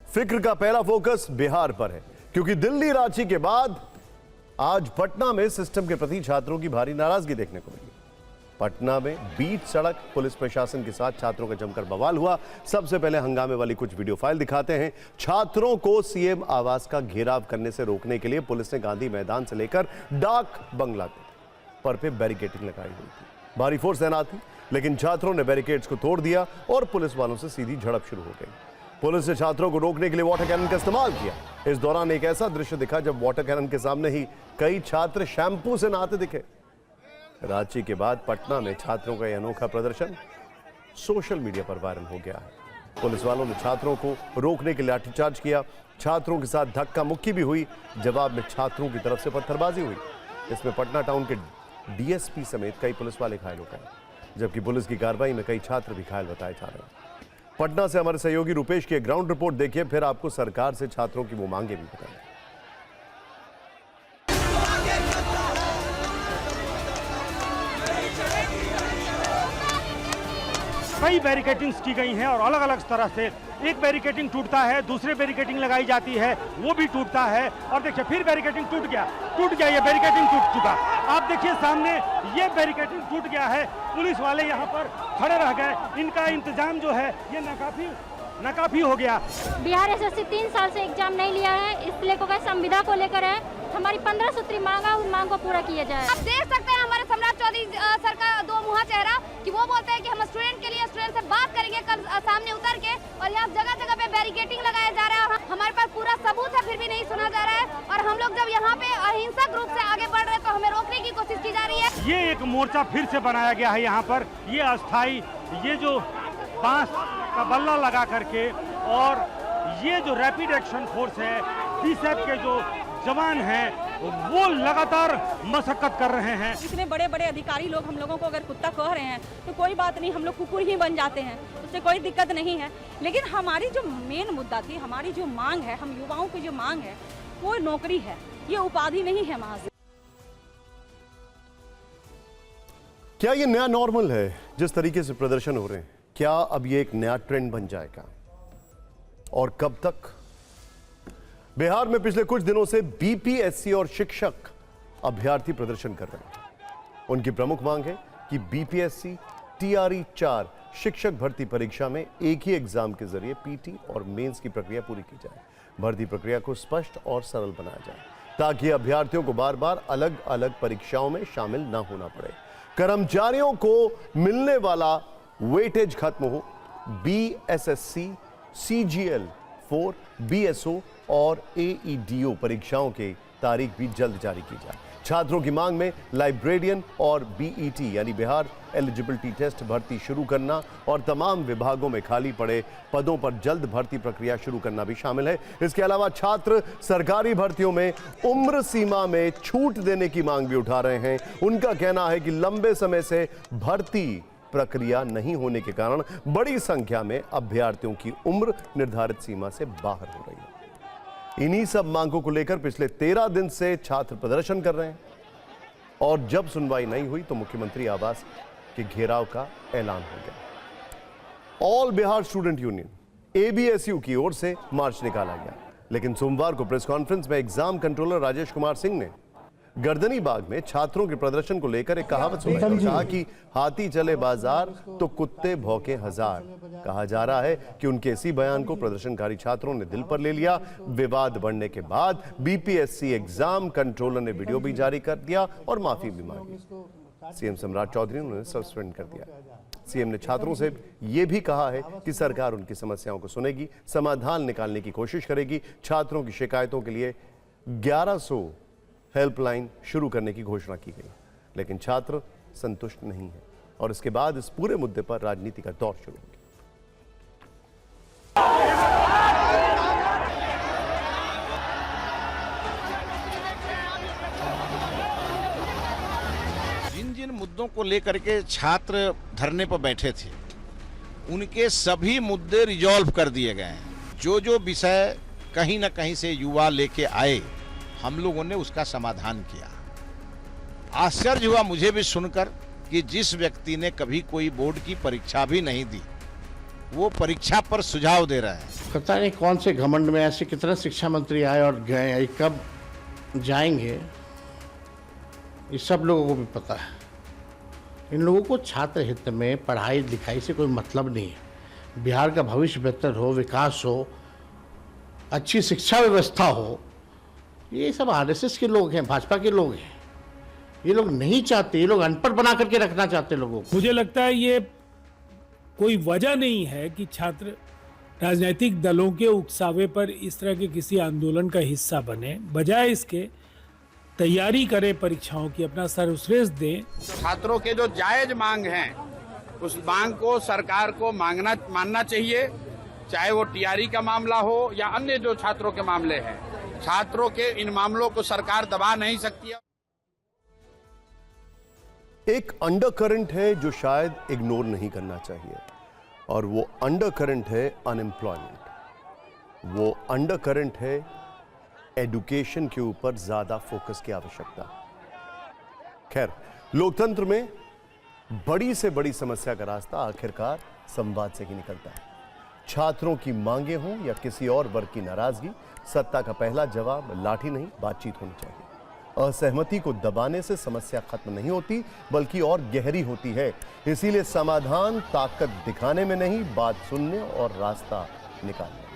फिक्र का पहला फोकस बिहार पर है, क्योंकि दिल्ली रांची के बाद आज पटना में सिस्टम के प्रति छात्रों की भारी नाराजगी देखने को मिली। पटना में बीच सड़क पुलिस प्रशासन के साथ छात्रों का जमकर बवाल हुआ। सबसे पहले हंगामे वाली कुछ वीडियो फाइल दिखाते हैं। छात्रों को सीएम आवास का घेराव करने से रोकने के लिए पुलिस ने गांधी मैदान से लेकर डाक बंगला पर पे बैरिकेडिंग लगाई हुई थी। भारी फोर्स तैनात थी, लेकिन छात्रों ने बैरिकेड्स को तोड़ दिया और पुलिस वालों से सीधी झड़प शुरू हो गई। पुलिस ने छात्रों को रोकने के लिए वाटर कैनन का इस्तेमाल किया। इस दौरान एक ऐसा दृश्य दिखा जब वाटर कैनन के सामने ही कई छात्र शैंपू से नहाते दिखे। रांची के बाद पटना में छात्रों का यह अनोखा प्रदर्शन सोशल मीडिया पर वायरल हो गया है। पुलिस वालों ने छात्रों को रोकने के लिए लाठीचार्ज किया। छात्रों के साथ धक्का मुक्की भी हुई। जवाब में छात्रों की तरफ से पत्थरबाजी हुई। इसमें पटना टाउन के डीएसपी समेत कई पुलिस वाले घायल हो गए, जबकि पुलिस की कार्रवाई में कई छात्र भी घायल बताए जा रहे हैं। पटना से हमारे सहयोगी रुपेश की ग्राउंड रिपोर्ट देखिए, फिर आपको सरकार से छात्रों की वो मांगे भी बताएं। कई बैरिकेडिंग्स की गई हैं और अलग अलग तरह से एक बैरिकेडिंग टूटता है, दूसरे बैरिकेडिंग लगाई जाती है, वो भी टूटता है और देखिए फिर बैरिकेडिंग टूट गया, ये बैरिकेडिंग टूट चुका। आप देखिए सामने ये बैरिकेडिंग टूट गया है। पुलिस वाले यहाँ पर खड़े रह गए। इनका इंतजाम जो है ये नाकाफी हो गया। बिहार एसएससी 3 साल से एग्जाम नहीं लिया है, इसलिए को संविदा को लेकर है। हमारी 15 सूत्री मांग है, उन मांग को पूरा किया जाए। आप देख सकते हैं हमारे सम्राट चौधरी सर का दो मुहा चेहरा कि वो बोलते हैं कि हम स्टूडेंट के लिए स्टूडेंट से बात करेंगे कल सामने उतर के, और यहाँ जगह जगह पे बैरिकेडिंग लगाया जा रहा है। हमारे पास पूरा सबूत है, फिर भी नहीं सुना जा रहा है। और हम लोग जब यहाँ पे अहिंसक रूप से आगे बढ़ रहे हैं तो हमें रोकने की कोशिश की जा रही है। ये एक मोर्चा फिर से बनाया गया है यहाँ पर। ये अस्थाई, ये जो बांस का बल्ला लगा करके, और ये जो रैपिड एक्शन फोर्स है, बीएसएफ के जो जवान हैं, वो लगातार मशक्कत कर रहे हैं। इतने बड़े बड़े अधिकारी लोग हम लोगों को अगर कुत्ता कह रहे हैं तो कोई बात नहीं, हम लोग कुकुर ही बन जाते हैं, उससे कोई दिक्कत नहीं है। लेकिन हमारी जो मेन मुद्दा थी, हमारी जो मांग है, हम युवाओं की जो मांग है, वो नौकरी है, ये उपाधि नहीं है महाशय। क्या ये नया नॉर्मल है जिस तरीके से प्रदर्शन हो रहे हैं? क्या अब ये एक नया ट्रेंड बन जाएगा और कब तक? बिहार में पिछले कुछ दिनों से बीपीएससी और शिक्षक अभ्यर्थी प्रदर्शन कर रहे हैं। उनकी प्रमुख मांग है कि बीपीएससी टीआरई 4 शिक्षक भर्ती परीक्षा में एक ही एग्जाम के जरिए पीटी और मेंस की प्रक्रिया पूरी की जाए। भर्ती प्रक्रिया को स्पष्ट और सरल बनाया जाए ताकि अभ्यर्थियों को बार बार अलग अलग परीक्षाओं में शामिल न होना पड़े। कर्मचारियों को मिलने वाला वेटेज खत्म हो। बीएसएससी, सीजीएल 4, बीएसओ और एईडीओ परीक्षाओं की तारीख भी जल्द जारी की जाए। छात्रों की मांग में लाइब्रेरियन और बीईटी यानी बिहार एलिजिबिलिटी टेस्ट भर्ती शुरू करना और तमाम विभागों में खाली पड़े पदों पर जल्द भर्ती प्रक्रिया शुरू करना भी शामिल है। इसके अलावा छात्र सरकारी भर्तियों में उम्र सीमा में छूट देने की मांग भी उठा रहे हैं। उनका कहना है कि लंबे समय से भर्ती प्रक्रिया नहीं होने के कारण बड़ी संख्या में अभ्यर्थियों की उम्र निर्धारित सीमा से बाहर हो रही है। इन्हीं सब मांगों को लेकर पिछले 13 दिन से छात्र प्रदर्शन कर रहे हैं और जब सुनवाई नहीं हुई तो मुख्यमंत्री आवास के घेराव का ऐलान हो गया। All Bihar student union ABSU की ओर से मार्च निकाला गया, लेकिन सोमवार को प्रेस कॉन्फ्रेंस में एग्जाम कंट्रोलर राजेश कुमार सिंह ने गर्दनी बाग में छात्रों के प्रदर्शन को लेकर एक कहावत सुनाई। कहा कि हाथी चले बाजार तो कुत्ते भौंके हजार। कहा जा रहा है कि उनके इसी बयान को प्रदर्शनकारी छात्रों ने दिल पर ले लिया। विवाद बढ़ने के बाद बीपीएससी एग्जाम कंट्रोलर ने वीडियो भी जारी कर दिया और माफी भी मांगी। सीएम सम्राट चौधरी ने उन्हें सस्पेंड कर दिया। सीएम ने छात्रों से यह भी कहा है कि सरकार उनकी समस्याओं को सुनेगी, समाधान निकालने की कोशिश करेगी। छात्रों की शिकायतों के लिए 1100 हेल्पलाइन शुरू करने की घोषणा की गई, लेकिन छात्र संतुष्ट नहीं है और इसके बाद इस पूरे मुद्दे पर राजनीति का दौर शुरू हो गया। जिन जिन मुद्दों को लेकर के छात्र धरने पर बैठे थे, उनके सभी मुद्दे रिजॉल्व कर दिए गए हैं। जो जो विषय कहीं ना कहीं से युवा लेके आए, हम लोगों ने उसका समाधान किया। आश्चर्य हुआ मुझे भी सुनकर कि जिस व्यक्ति ने कभी कोई बोर्ड की परीक्षा भी नहीं दी, वो परीक्षा पर सुझाव दे रहे हैं। पता नहीं कौन से घमंड में ऐसे कितने शिक्षा मंत्री आए और गए, कब जाएंगे ये सब लोगों को भी पता है। इन लोगों को छात्र हित में पढ़ाई लिखाई से कोई मतलब नहीं है। बिहार का भविष्य बेहतर हो, विकास हो, अच्छी शिक्षा व्यवस्था हो, ये सब आरएसएस के लोग हैं, भाजपा के लोग हैं। ये लोग नहीं चाहते, ये लोग अनपढ़ बना करके रखना चाहते लोगों को। मुझे लगता है ये कोई वजह नहीं है कि छात्र राजनीतिक दलों के उकसावे पर इस तरह के किसी आंदोलन का हिस्सा बने। बजाय इसके तैयारी करें परीक्षाओं की, अपना सर्वश्रेष्ठ दें। छात्रों के जो जायज मांग हैं उस मांग को सरकार को मानना चाहिए, चाहे वो टीआरई का मामला हो या अन्य जो छात्रों के मामले हैं। छात्रों के इन मामलों को सरकार दबा नहीं सकती है। एक अंडरकरंट है जो शायद इग्नोर नहीं करना चाहिए, और वो अंडरकरंट है अनएम्प्लॉयमेंट। वो अंडरकरंट है एजुकेशन के ऊपर ज्यादा फोकस की आवश्यकता। खैर, लोकतंत्र में बड़ी से बड़ी समस्या का रास्ता आखिरकार संवाद से ही निकलता है। छात्रों की मांगे हों या किसी और वर्ग की नाराजगी, सत्ता का पहला जवाब लाठी नहीं, बातचीत होनी चाहिए। असहमति को दबाने से समस्या खत्म नहीं होती, बल्कि और गहरी होती है। इसीलिए समाधान ताकत दिखाने में नहीं, बात सुनने और रास्ता निकालने